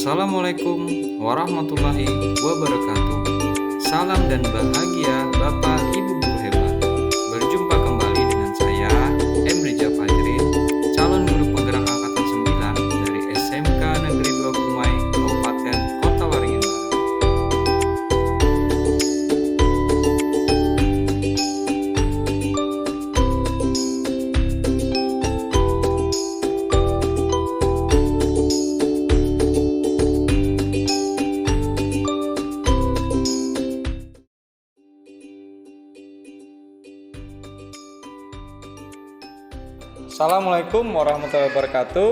Assalamualaikum warahmatullahi wabarakatuh. Salam dan bahagia Bapak Ibu guru hebat. Berjumpa kembali dengan saya, Emrija Fajrin, calon guru penggerak angkatan 9 dari SMK Negeri 2 Kumai, Kabupaten Kota Waringin Barat. Assalamualaikum warahmatullahi wabarakatuh.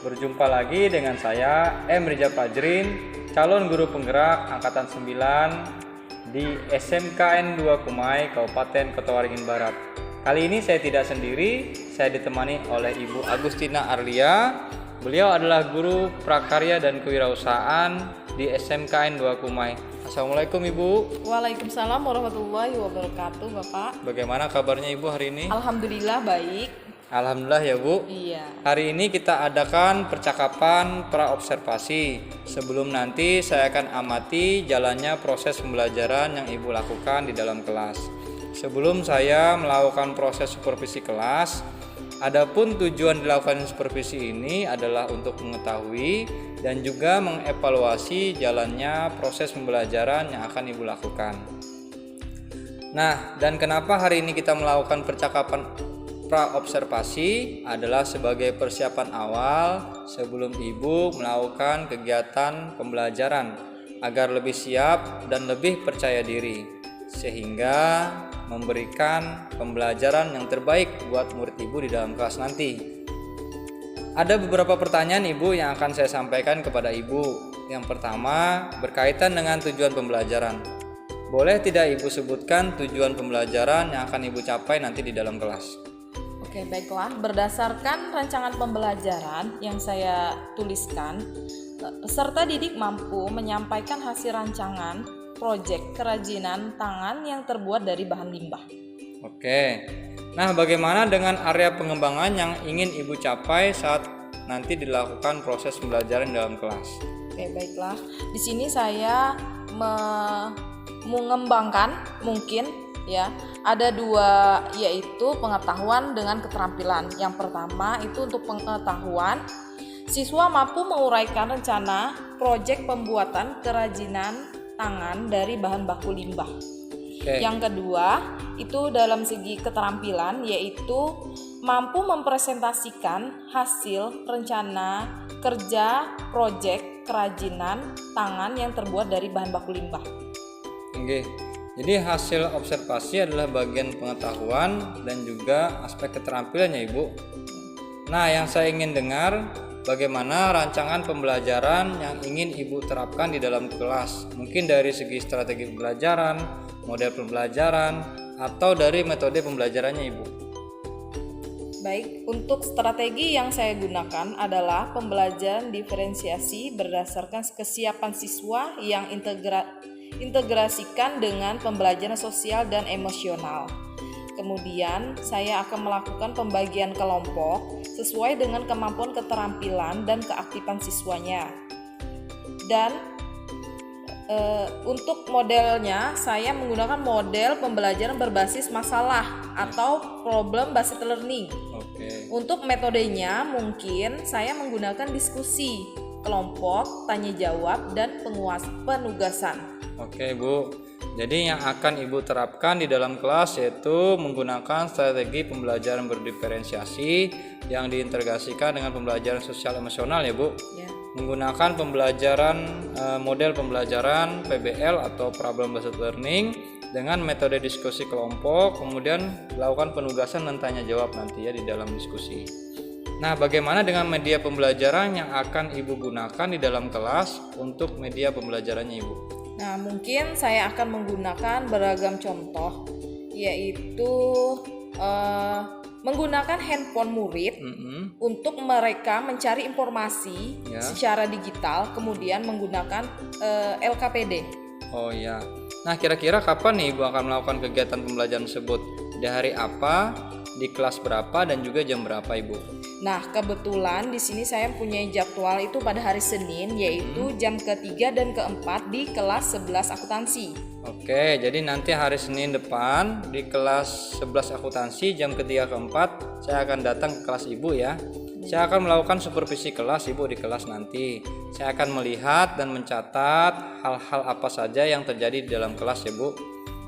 Berjumpa lagi dengan saya Emrija Fajrin, calon guru penggerak angkatan 9 di SMKN 2 Kumai, Kabupaten Kota Waringin Barat. Kali ini saya tidak sendiri, saya ditemani oleh Ibu Agustina Arlia. Beliau adalah guru prakarya dan kewirausahaan di SMKN 2 Kumai. Assalamualaikum Ibu. Waalaikumsalam warahmatullahi wabarakatuh, Bapak. Bagaimana kabarnya Ibu hari ini? Alhamdulillah baik. Alhamdulillah ya Bu. Iya. Hari ini kita adakan percakapan pra-observasi. Sebelum nanti saya akan amati jalannya proses pembelajaran yang Ibu lakukan di dalam kelas. Sebelum saya melakukan proses supervisi kelas, adapun tujuan dilakukan supervisi ini adalah untuk mengetahui dan juga mengevaluasi jalannya proses pembelajaran yang akan Ibu lakukan. Nah, dan kenapa hari ini kita melakukan percakapan pra-observasi adalah sebagai persiapan awal sebelum Ibu melakukan kegiatan pembelajaran agar lebih siap dan lebih percaya diri, sehingga memberikan pembelajaran yang terbaik buat murid Ibu di dalam kelas nanti. Ada beberapa pertanyaan Ibu yang akan saya sampaikan kepada Ibu. Yang pertama berkaitan dengan tujuan pembelajaran. Boleh tidak Ibu sebutkan tujuan pembelajaran yang akan Ibu capai nanti di dalam kelas? Oke, baiklah. Berdasarkan rancangan pembelajaran yang saya tuliskan, peserta didik mampu menyampaikan hasil rancangan proyek kerajinan tangan yang terbuat dari bahan limbah. Oke. Nah, bagaimana dengan area pengembangan yang ingin Ibu capai saat nanti dilakukan proses pembelajaran dalam kelas? Oke, baiklah. Di sini saya mengembangkan mungkin ya, ada dua, yaitu pengetahuan dengan keterampilan. Yang pertama itu untuk pengetahuan, siswa mampu menguraikan rencana proyek pembuatan kerajinan tangan dari bahan baku limbah. Yang kedua itu dalam segi keterampilan, yaitu mampu mempresentasikan hasil rencana kerja proyek kerajinan tangan yang terbuat dari bahan baku limbah. Oke. Jadi hasil observasi adalah bagian pengetahuan dan juga aspek keterampilannya Ibu. Nah, yang saya ingin dengar bagaimana rancangan pembelajaran yang ingin Ibu terapkan di dalam kelas. Mungkin dari segi strategi pembelajaran, model pembelajaran, atau dari metode pembelajarannya Ibu. Baik, untuk strategi yang saya gunakan adalah pembelajaran diferensiasi berdasarkan kesiapan siswa yang integrasikan dengan pembelajaran sosial dan emosional. Kemudian saya akan melakukan pembagian kelompok sesuai dengan kemampuan keterampilan dan keaktifan siswanya. Dan untuk modelnya saya menggunakan model pembelajaran berbasis masalah atau problem based learning. Untuk metodenya mungkin saya menggunakan diskusi, kelompok, tanya jawab, dan penugasan. Oke Bu, jadi yang akan Ibu terapkan di dalam kelas yaitu menggunakan strategi pembelajaran berdiferensiasi yang diintegrasikan dengan pembelajaran sosial emosional ya Bu. Ya. Menggunakan pembelajaran model pembelajaran PBL atau problem based learning dengan metode diskusi kelompok, kemudian melakukan penugasan dan tanya jawab nanti ya di dalam diskusi. Nah, bagaimana dengan media pembelajaran yang akan Ibu gunakan di dalam kelas untuk media pembelajarannya Ibu? Nah, mungkin saya akan menggunakan beragam contoh, yaitu menggunakan handphone murid untuk mereka mencari informasi secara digital, kemudian menggunakan LKPD. Oh ya. Nah, kira-kira kapan nih Ibu akan melakukan kegiatan pembelajaran tersebut? Di hari apa? di kelas berapa dan juga jam berapa Ibu? Nah, kebetulan di sini saya punya jadwal itu pada hari Senin, yaitu jam ke-3 dan ke-4 di kelas 11 akuntansi. Oke, jadi nanti hari Senin depan di kelas 11 akuntansi jam ke-3 ke-4 saya akan datang ke kelas Ibu ya. Saya akan melakukan supervisi kelas Ibu di kelas nanti. Saya akan melihat dan mencatat hal-hal apa saja yang terjadi di dalam kelas ya Bu.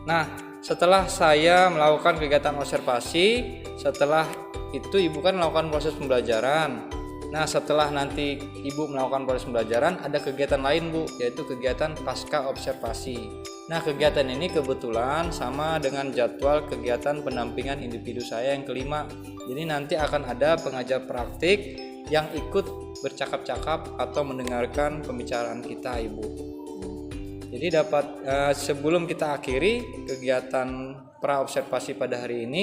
Nah, setelah saya melakukan kegiatan observasi, setelah itu Ibu kan melakukan proses pembelajaran. Nah, setelah nanti Ibu melakukan proses pembelajaran, ada kegiatan lain Bu, yaitu kegiatan pasca observasi. Nah, kegiatan ini kebetulan sama dengan jadwal kegiatan pendampingan individu saya yang kelima. Jadi nanti akan ada pengajar praktik yang ikut bercakap-cakap atau mendengarkan pembicaraan kita Ibu. Jadi sebelum kita akhiri kegiatan pra observasi pada hari ini,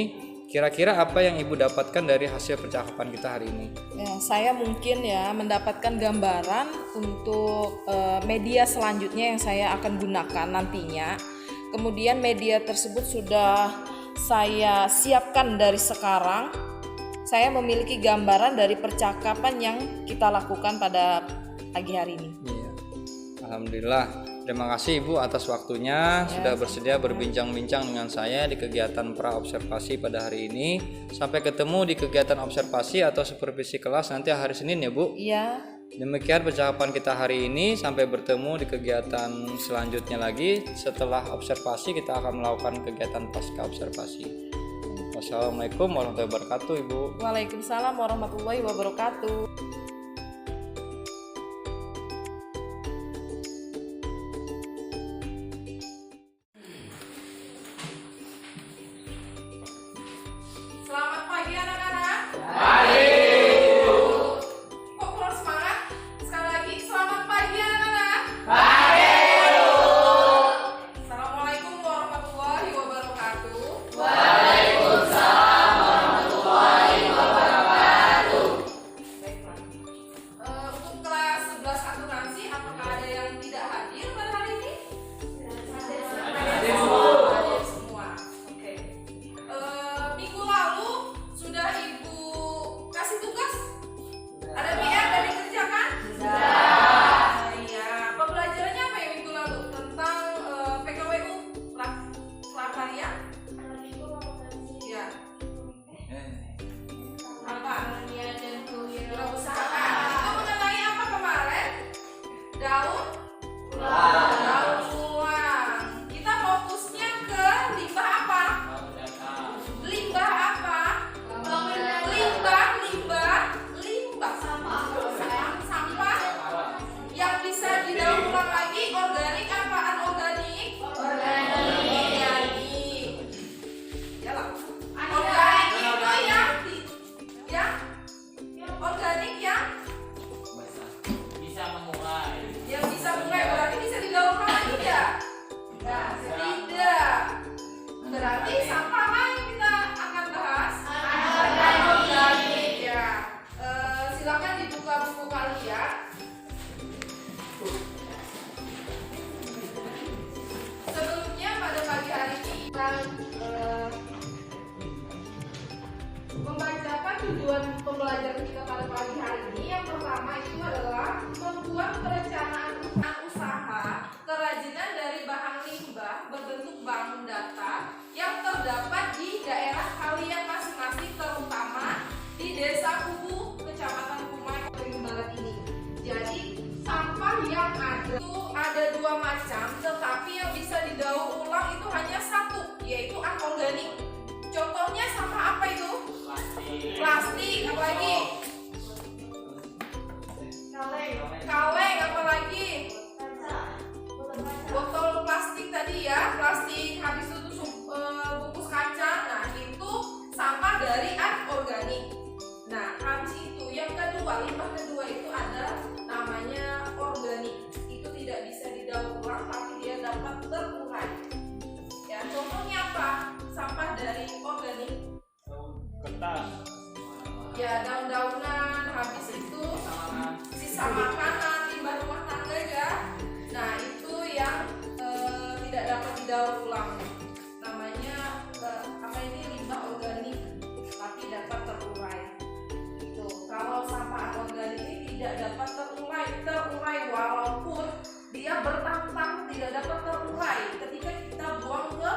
kira-kira apa yang Ibu dapatkan dari hasil percakapan kita hari ini? Ya, saya mungkin ya mendapatkan gambaran untuk media selanjutnya yang saya akan gunakan nantinya. Kemudian media tersebut sudah saya siapkan dari sekarang. Saya memiliki gambaran dari percakapan yang kita lakukan pada pagi hari ini. Iya. Alhamdulillah. Terima kasih Ibu atas waktunya sudah bersedia berbincang-bincang dengan saya di kegiatan pra observasi pada hari ini. Sampai ketemu di kegiatan observasi atau supervisi kelas nanti hari Senin ya Bu. Iya. Demikian percakapan kita hari ini. Sampai bertemu di kegiatan selanjutnya lagi. Setelah observasi kita akan melakukan kegiatan pasca observasi. Wassalamualaikum warahmatullahi wabarakatuh Ibu. Waalaikumsalam warahmatullahi wabarakatuh. Selamat pagi anak-anak. Pagi. Kok kurang semangat? Sekali lagi, selamat pagi anak-anak. Pagi. Assalamualaikum warahmatullahi wabarakatuh. Waalaikumsalam warahmatullahi wabarakatuh. Baiklah. Untuk kelas 11 akuntansi, apakah ada yang tidak hadir pada hari ini? Hadir semua. Oke. Minggu lalu sudah Ibu kasih tugas? Ada PR dan dikerjakan? Sudah. Iya. Pembelajarannya apa ya minggu lalu? Tentang PKWU Prakarya? Iya. Apa? Kewirausahaan. Itu mengenai apa kemarin? Daun? Daun ulang. Kita fokusnya ke limbah apa? Limbah apa? Limbah sampah yang bisa didaur ulang lagi. Organik apa anorganik? Organik. Yalah. Organik itu yang organik yang bisa memulai. yang bisa mulai, berarti bisa didaur ulang lagi ya? Tidak. Berarti sampah apa yang kita akan bahas? Anorganik ya. Silakan dibuka buku kalian. Sebelumnya pada pagi hari ini kita membacakan tujuan pembelajaran kita pada pagi hari ini. Yang pertama itu adalah membuat perencanaan usaha kerajinan dari bahan limbah berbentuk bangun data yang terdapat di daerah kalian masing-masing, terutama di Desa Kubu, Kecamatan Kumai, Kabupaten Barat ini. Jadi sampah yang ada itu ada dua macam, tetapi yang bisa didaur ulang itu hanya satu, yaitu anorganik. Contohnya sampah apa itu? Plastik, apa lagi? Kaleng, apa lagi? Botol plastik tadi ya, plastik habis itu bungkus kaca. Nah, itu sampah dari anorganik. Nah, habis itu yang kedua, limbah kedua itu ada namanya organik. Itu tidak bisa didaur ulang, tapi dia dapat terurai. Ya, contohnya apa? Sampah dari organik. Kertas. Ya, daun-daunan, habis itu sisa makanan, limbah rumah tangga ya. Nah, itu yang tidak dapat didaur ulang. Namanya apa ini? Limbah organik. terurai walaupun dia bertahun-tahun tidak dapat terurai ketika kita buang ke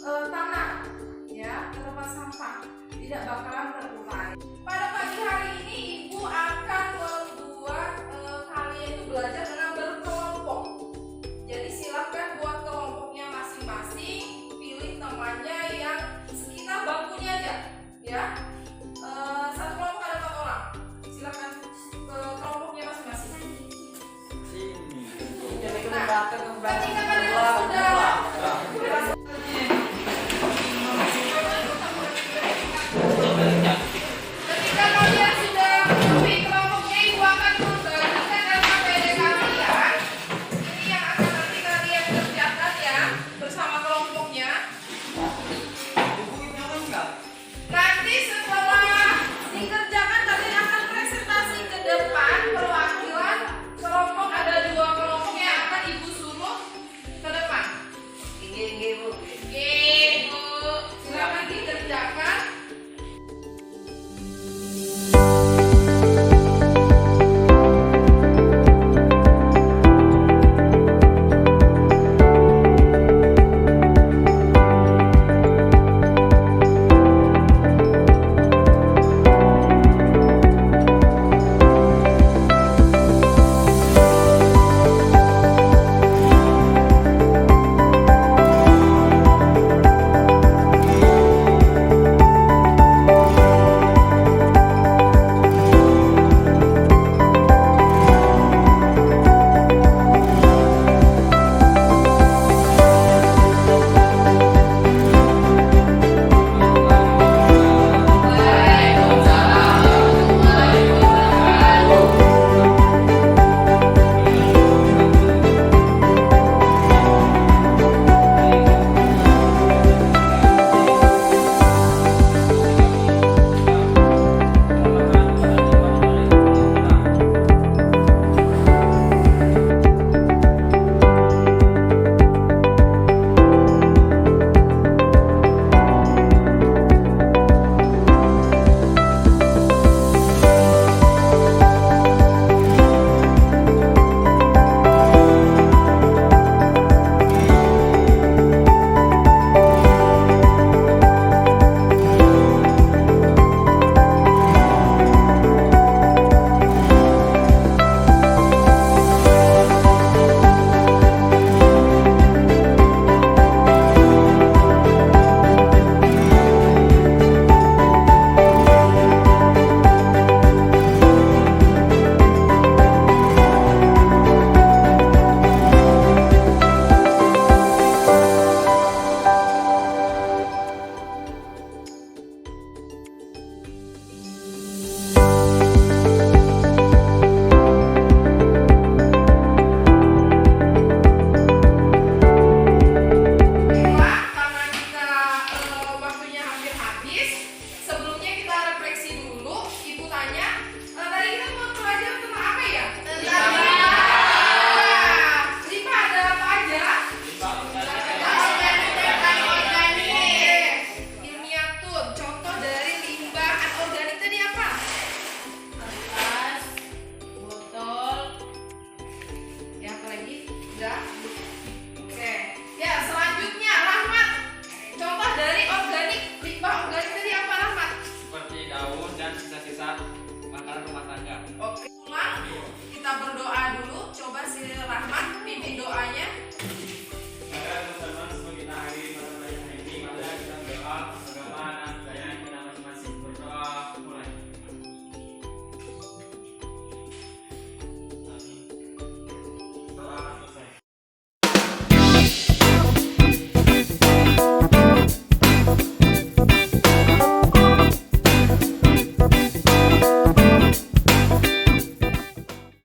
tanah, ya, ke tempat sampah, tidak bakalan terurai. Pada pagi hari ini Ibu akan membuat kalian itu belajar dengan berkelompok. Jadi silakan buat kelompoknya masing-masing, pilih temannya yang sekitar bangkunya aja, ya. Satu kelompok ada 4 orang. Silakan ke kelompoknya masing-masing. Nah, ketika kalian sudah memenuhi kelompoknya, Ibu akan membagikan LKPD kalian. Ini yang akan nanti kalian kerjakan ya bersama kelompoknya. Nanti setelah dikerjakan kalian akan presentasi ke depan perwakilan kelompok. Ada 2 kelompok yang akan Ibu suruh ke depan. Bu. Silakan dikerjakan. Oke, pulang kita berdoa